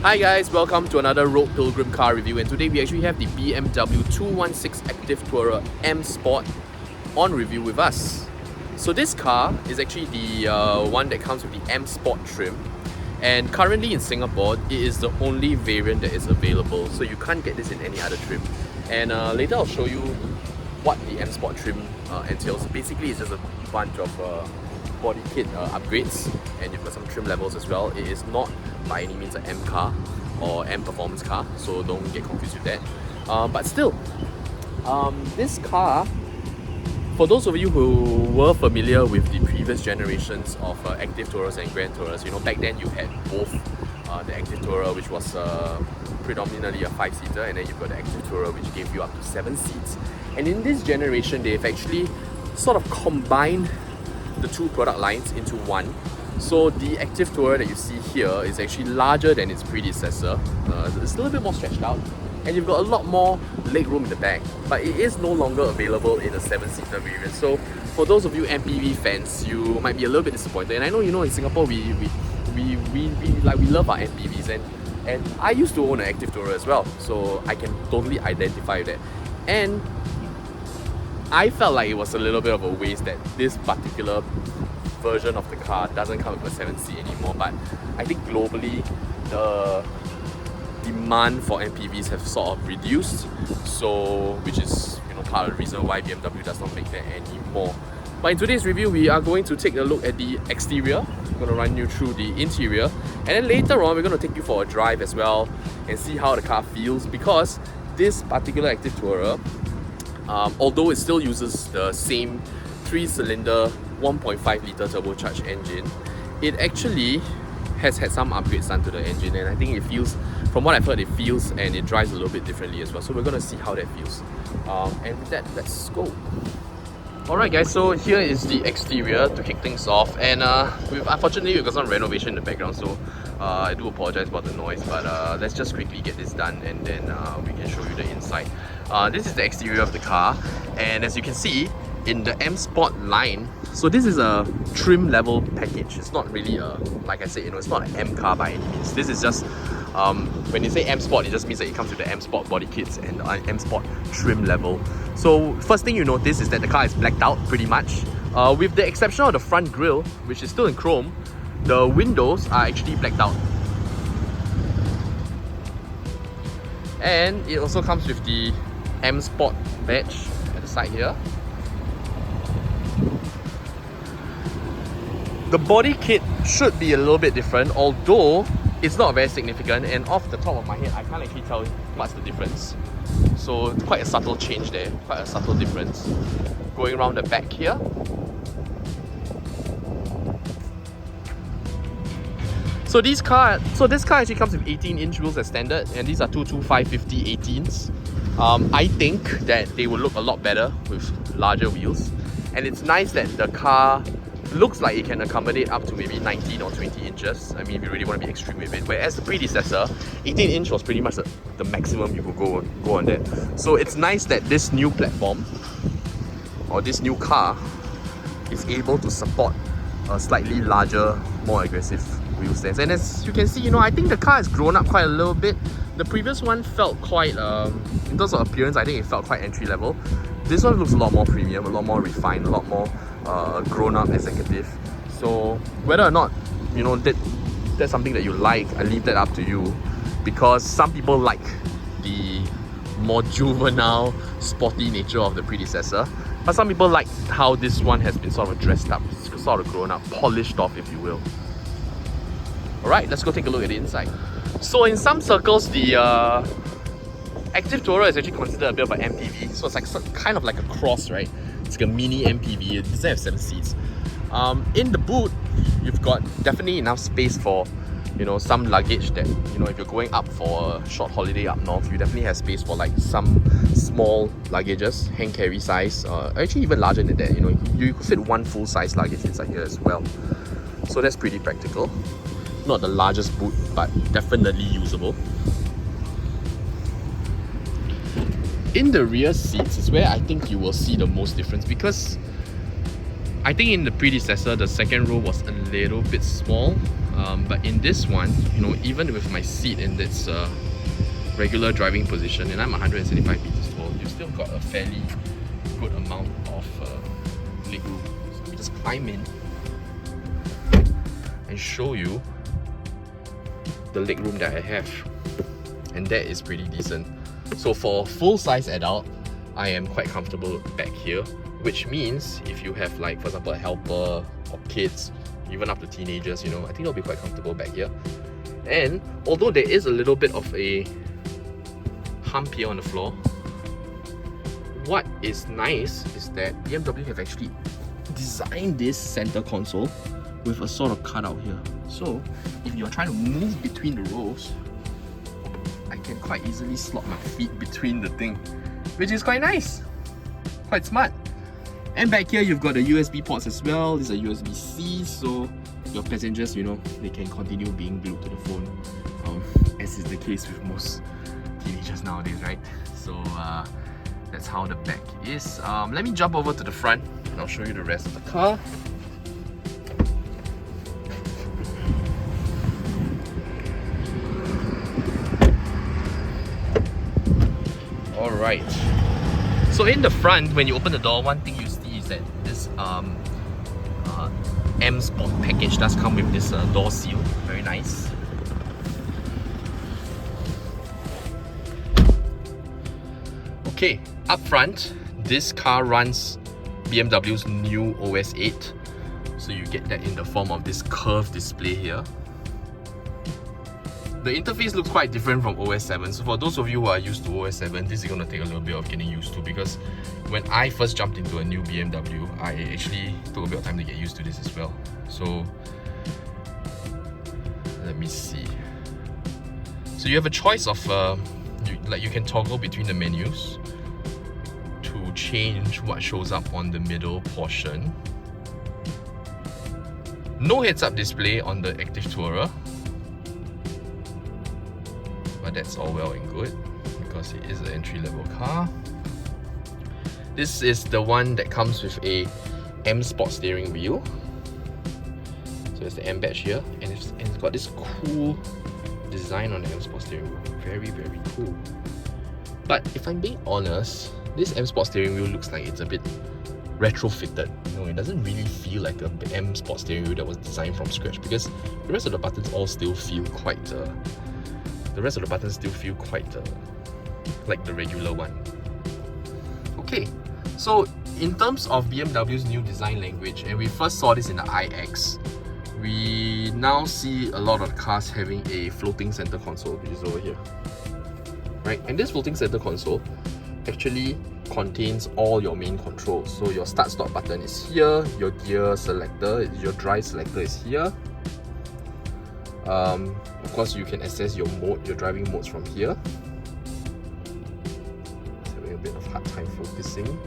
Hi guys, welcome to another Road Pilgrim car review, and today we actually have the BMW 216 Active Tourer M Sport on review with us. So this car is actually the one that comes with the M Sport trim, and currently in Singapore it is the only variant that is available, so you can't get this in any other trim. And later I'll show you what the M Sport trim entails. Basically it's just a bunch of body kit upgrades, and you've got some trim levels as well. It is not by any means an M car or M performance car, so don't get confused with that. But still, this car, for those of you who were familiar with the previous generations of Active Tourers and Grand Tourers, you know, back then you had both the Active Tourer, which was predominantly a 5-seater, and then you've got the Active Tourer, which gave you up to 7 seats. And in this generation, they've actually sort of combined the two product lines into one. So the Active Tourer that you see here is actually larger than its predecessor. It's a little bit more stretched out, and you've got a lot more leg room in the back, but it is no longer available in a 7-seater variant. So for those of you MPV fans, you might be a little bit disappointed. And I know, you know, in Singapore we love our MPVs, and I used to own an Active Tourer as well, so I can totally identify with that. And I felt like it was a little bit of a waste that this particular version of the car doesn't come with a 7-seat anymore. But I think globally the demand for MPVs have sort of reduced, so which is, you know, part of the reason why BMW does not make that anymore. But in today's review, we are going to take a look at the exterior. We're going to run you through the interior, and then later on we're going to take you for a drive as well and see how the car feels, because this particular Active Tourer, although it still uses the same 3-cylinder 1.5 litre turbocharged engine, it actually has had some upgrades done to the engine, and I think it feels, from what I've heard, it feels and it drives a little bit differently as well. So we're going to see how that feels. And with that, let's go. Alright guys, so here is the exterior to kick things off, and unfortunately we've got some renovation in the background, so I do apologize about the noise, but let's just quickly get this done and then we can show you the inside. This is the exterior of the car, and as you can see, in the M Sport line, so this is a trim level package. It's not really a, like I said, you know, it's not an M car by any means. This is just, when you say M Sport, it just means that it comes with the M Sport body kits and M Sport trim level. So first thing you notice is that the car is blacked out pretty much. With the exception of the front grille, which is still in chrome, the windows are actually blacked out. And it also comes with the M Sport badge at the side here. The body kit should be a little bit different, although it's not very significant, and off the top of my head I can't actually tell what's the difference. So quite a subtle change there, quite a subtle difference. Going around the back here, so this car actually comes with 18-inch wheels as standard, and these are 225/50 18s. I think that they will look a lot better with larger wheels, and it's nice that the car looks like it can accommodate up to maybe 19 or 20 inches. I mean, if you really want to be extreme with it. Whereas the predecessor, 18-inch was pretty much the maximum you could go on that. So it's nice that this new platform, or this new car, is able to support a slightly larger, more aggressive wheel stance. And as you can see, you know, I think the car has grown up quite a little bit. The previous one felt quite, in terms of appearance, I think it felt quite entry level. This one looks a lot more premium, a lot more refined, a lot more grown-up executive. So whether or not, you know, that's something that you like, I leave that up to you, because some people like the more juvenile, sporty nature of the predecessor, but some people like how this one has been sort of dressed up, sort of grown up, polished off, if you will. Alright, let's go take a look at the inside. So in some circles, the Active Tourer is actually considered a bit of an MPV, so it's like kind of like a cross, right? It's like a mini MPV. It doesn't have 7 seats. In the boot, you've got definitely enough space for, you know, some luggage that, you know, if you're going up for a short holiday up north, you definitely have space for like some small luggages, hand carry size, actually even larger than that. You know, you could fit one full size luggage inside here as well. So that's pretty practical. Not the largest boot, but definitely usable. In the rear seats is where I think you will see the most difference, because I think in the predecessor, the second row was a little bit small. But in this one, you know, even with my seat in this regular driving position, and I'm 175 meters tall, you've still got a fairly good amount of leg room. So let me just climb in and show you the leg room that I have, and that is pretty decent. So for full-size adult, I am quite comfortable back here, which means if you have, like, for example, a helper or kids, even up to teenagers, you know, I think they'll be quite comfortable back here. And although there is a little bit of a hump here on the floor, what is nice is that BMW have actually designed this center console with a sort of cutout here. So if you're trying to move between the rows, I can quite easily slot my feet between the thing, which is quite nice, quite smart. And back here you've got the USB ports as well. These are USB-C, so your passengers, you know, they can continue being glued to the phone, as is the case with most teenagers nowadays, right? So that's how the back is. Let me jump over to the front and I'll show you the rest of the car. Alright, so in the front, when you open the door, one thing you see is that this M Sport package does come with this door seal. Very nice. Okay, up front, this car runs BMW's new OS 8. So you get that in the form of this curved display here. The interface looks quite different from OS 7, so for those of you who are used to OS 7, this is going to take a little bit of getting used to, because when I first jumped into a new BMW, I actually took a bit of time to get used to this as well. So let me see. So you have a choice of, you can toggle between the menus to change what shows up on the middle portion. No heads-up display on the Active Tourer, but that's all well and good because it is an entry-level car. This is the one that comes with a M Sport steering wheel. So there's the M badge here, and it's got this cool design on the M Sport steering wheel. Very, very cool. But if I'm being honest, this M Sport steering wheel looks like it's a bit retrofitted. You know, it doesn't really feel like a M Sport steering wheel that was designed from scratch, because the rest of the buttons all still feel quite like the regular one. Okay, so in terms of BMW's new design language, and we first saw this in the iX, we now see a lot of cars having a floating center console, which is over here, right? And this floating center console actually contains all your main controls. So your start-stop button is here, your gear selector, your drive selector is here. Of course, you can access your driving modes from here. It's having a bit of hard time focusing.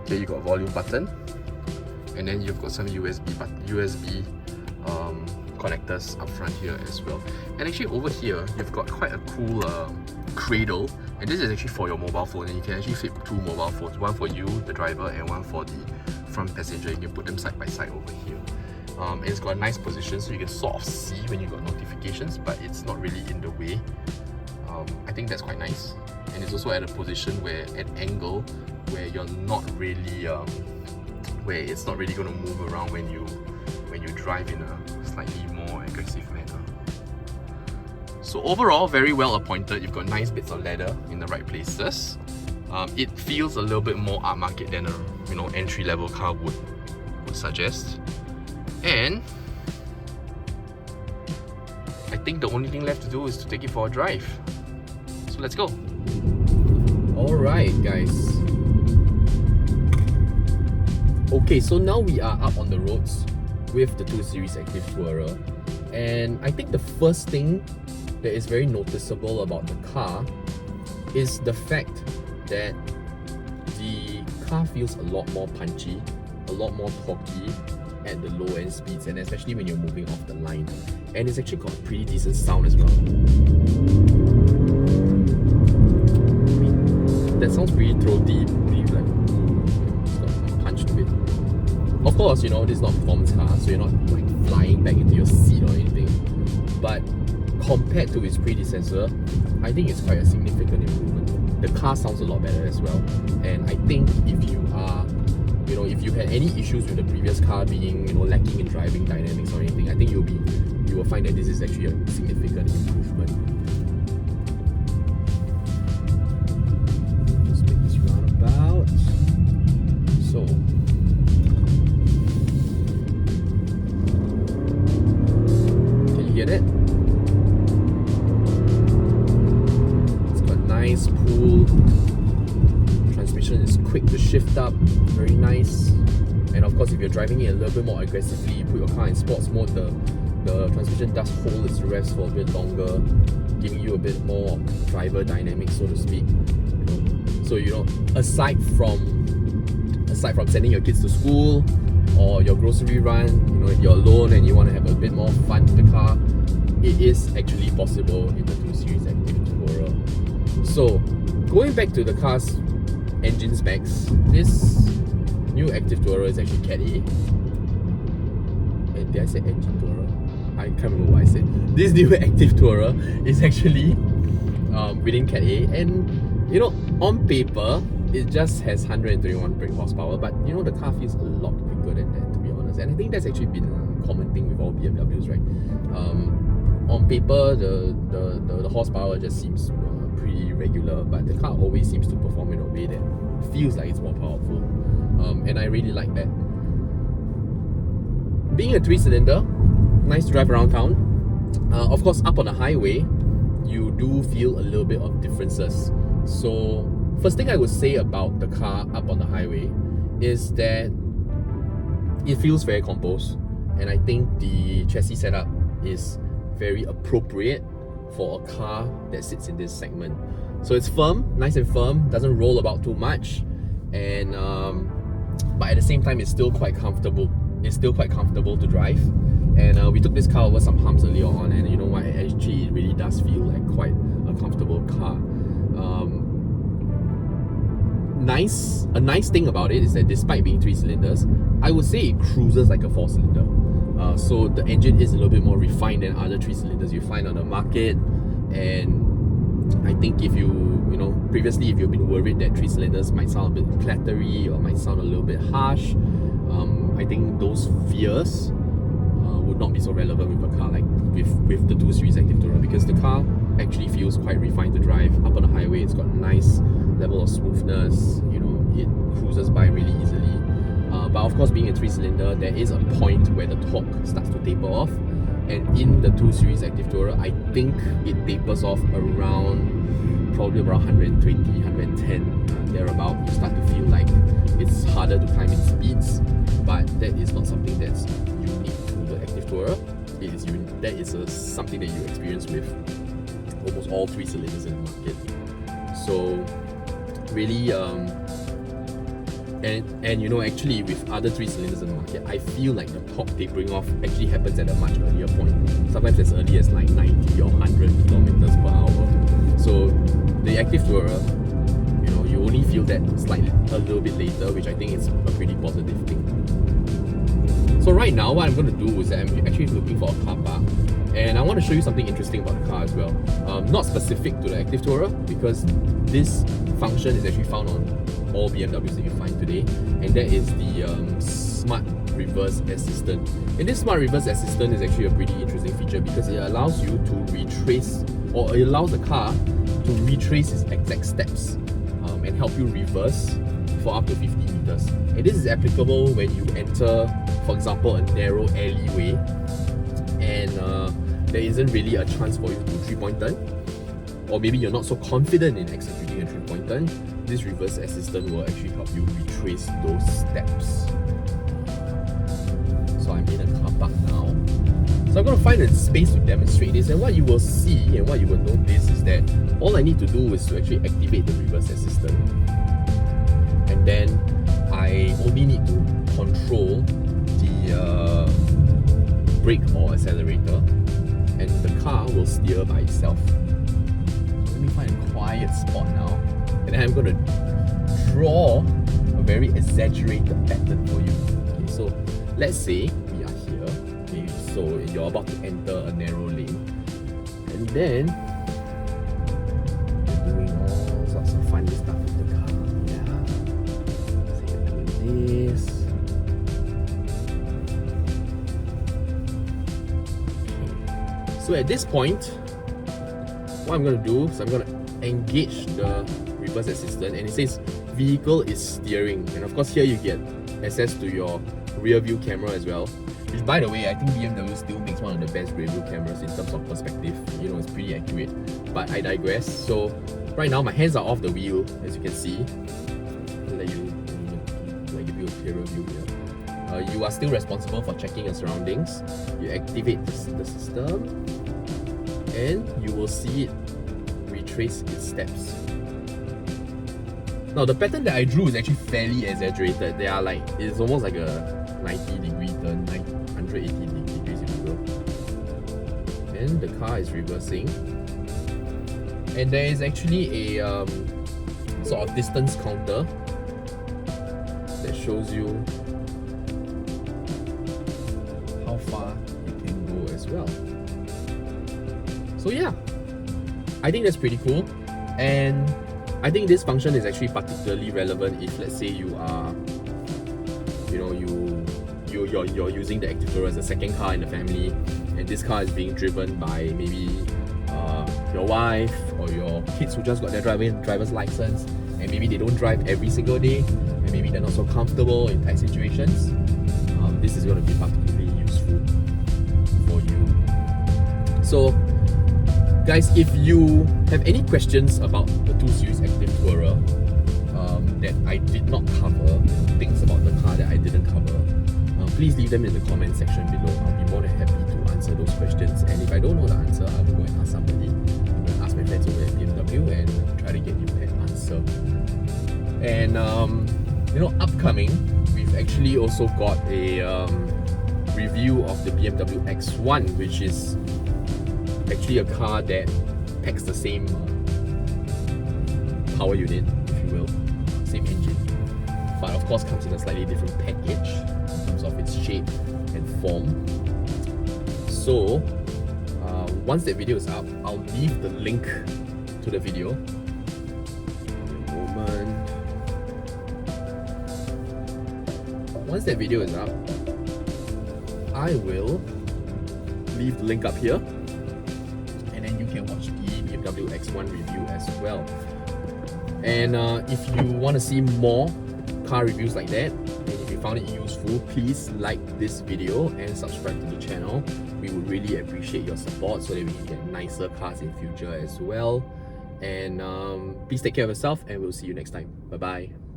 Here you got volume button, and then you've got some USB connectors up front here as well. And actually over here, you've got quite a cool cradle, and this is actually for your mobile phone, and you can actually fit two mobile phones, one for you, the driver, and one for the front passenger. You can put them side by side over here. And it's got a nice position, so you can sort of see when you got notifications, but it's not really in the way. I think that's quite nice. And it's also at a position where, at angle, where you're not really, where it's not really going to move around when you drive in a slightly more aggressive manner. So overall, very well appointed. You've got nice bits of leather in the right places. It feels a little bit more upmarket than a entry-level car would suggest. And I think the only thing left to do is to take it for a drive. So let's go. Alright guys. Okay, so now we are up on the roads with the 2 Series Active Tourer. And I think the first thing that is very noticeable about the car is the fact that the car feels a lot more punchy, a lot more torquey at the low end speeds, and especially when you're moving off the line. And it's actually got a pretty decent sound as well. That sounds pretty throaty, pretty like, it's got some punch to it. Of course, you know, this is not a performance car, so you're not like flying back into your seat or anything. But compared to its predecessor, I think it's quite a significant improvement. The car sounds a lot better as well. And I think if you are, you know, if you had any issues with the previous car being, you know, lacking in driving dynamics or anything, I think you will find that this is actually a significant improvement. Just make this roundabout. So, can you hear that? It's got nice pull. Transmission is quick to shift up, very nice. And of course, if you're driving it a little bit more aggressively, you put your car in sports mode, the transmission does hold its revs for a bit longer, giving you a bit more driver dynamics, so to speak. You know? So, you know, aside from sending your kids to school or your grocery run, you know, if you're alone and you want to have a bit more fun with the car, it is actually possible in the 2 Series Active Tourer. So, going back to the car's engine specs, this new Active Tourer is actually Cat A. Did I say engine Tourer? I can't remember what I said. This new Active Tourer is actually within Cat A, and you know, on paper it just has 121 brake horsepower, but you know, the car feels a lot quicker than that, to be honest. And I think that's actually been a common thing with all BMWs, right? On paper, the horsepower just seems pretty regular, but the car always seems to perform in a way that feels like it's more powerful, and I really like that. Being a 3-cylinder, nice to drive around town. Of course, up on the highway, you do feel a little bit of differences. So, first thing I would say about the car up on the highway is that it feels very composed, and I think the chassis setup is very appropriate for a car that sits in this segment. So it's firm, nice and firm, doesn't roll about too much, and but at the same time, it's still quite comfortable. It's still quite comfortable to drive. And we took this car over some humps earlier on, and you know what, actually it really does feel like quite a comfortable car. A nice thing about it is that despite being 3 cylinders, I would say it cruises like a 4-cylinder. So the engine is a little bit more refined than other 3 cylinders you find on the market. And I think if previously if you've been worried that 3 cylinders might sound a bit clattery or might sound a little bit harsh, I think those fears would not be so relevant with a car like with the 2 Series Active Tourer, because the car actually feels quite refined to drive. Up on the highway, it's got a nice level of smoothness, you know, it cruises by really easily. But of course, being a 3-cylinder, there is a point where the torque starts to taper off, and in the 2 Series Active Tourer, I think it tapers off probably around 120, 110, thereabout. You start to feel like it's harder to climb in speeds, but that is not something that's unique to the Active Tourer. That is something that you experience with almost all 3 cylinders in the market. So really, and you know, actually with other 3 cylinders in the market, I feel like the torque tapering off actually happens at a much earlier point, sometimes as early as like 90 or 100 kilometers per hour. So the Active Tourer, you know, you only feel that a little bit later, which I think is a pretty positive thing. So right now, what I'm going to do is that I'm actually looking for a car park, and I want to show you something interesting about the car as well. Not specific to the Active Tourer, because this function is actually found on all BMWs that you find today, and that is the Smart Reverse Assistant. And this Smart Reverse Assistant is actually a pretty interesting feature because it allows you to retrace, or it allows the car to retrace its exact steps and help you reverse for up to 50 meters. And this is applicable when you enter, for example, a narrow alleyway and there isn't really a chance for you to do 3-point turn, or maybe you're not so confident in executing a 3-point turn. This reverse assistant will actually help you retrace those steps. So I'm in a car park now. So I'm going to find a space to demonstrate this, and what you will see and what you will notice is that all I need to do is to actually activate the reverse assistant, and then I only need to control the brake or accelerator, and the car will steer by itself. So let me find a quiet spot now, and then I'm going to draw a very exaggerated pattern for you. Okay, so let's say we are here, okay, so you're about to enter a narrow lane, and then you're doing all sorts of funny stuff with the car. Yeah, so you're doing this. Okay. So at this point, what I'm going to do is I'm going to engage the reverse assistant, and it says vehicle is steering, and of course here you get access to your rear view camera as well, which, by the way, I think BMW still makes one of the best rear view cameras in terms of perspective. You know, it's pretty accurate, but I digress. So right now my hands are off the wheel, as you can see. I'll give you a clearer view here. You are still responsible for checking your surroundings. You activate the system, and you will see it retrace its steps. Now the pattern that I drew is actually fairly exaggerated. They are like, it's almost like a 90-degree turn, 180 degrees if you will. And the car is reversing. And there is actually a sort of distance counter that shows you how far you can go as well. So yeah, I think that's pretty cool, and I think this function is actually particularly relevant if, let's say, you are, you know, you're using the Active Tourer as a second car in the family, and this car is being driven by maybe your wife or your kids who just got their driver's license, and maybe they don't drive every single day, and maybe they're not so comfortable in tight situations. This is going to be particularly useful for you. So guys, if you have any questions about the 2 Series Active Tourer that I did not cover, things about the car that I didn't cover, please leave them in the comment section below. I'll be more than happy to answer those questions, and if I don't know the answer, I will go and ask somebody. I'm going to ask my friends over at BMW and try to get you an answer. And you know, upcoming, we've actually also got a review of the BMW X1, which is actually a car that packs the same power unit, if you will, same engine, but of course comes in a slightly different package in terms of its shape and form. So once that video is up, I'll leave the link to the video. A moment. Once that video is up, I will leave the link up here, and then you can watch the BMW X1 review as well. And if you want to see more car reviews like that, and if you found it useful, please like this video and subscribe to the channel. We would really appreciate your support so that we can get nicer cars in future as well. And please take care of yourself, and we'll see you next time. Bye bye.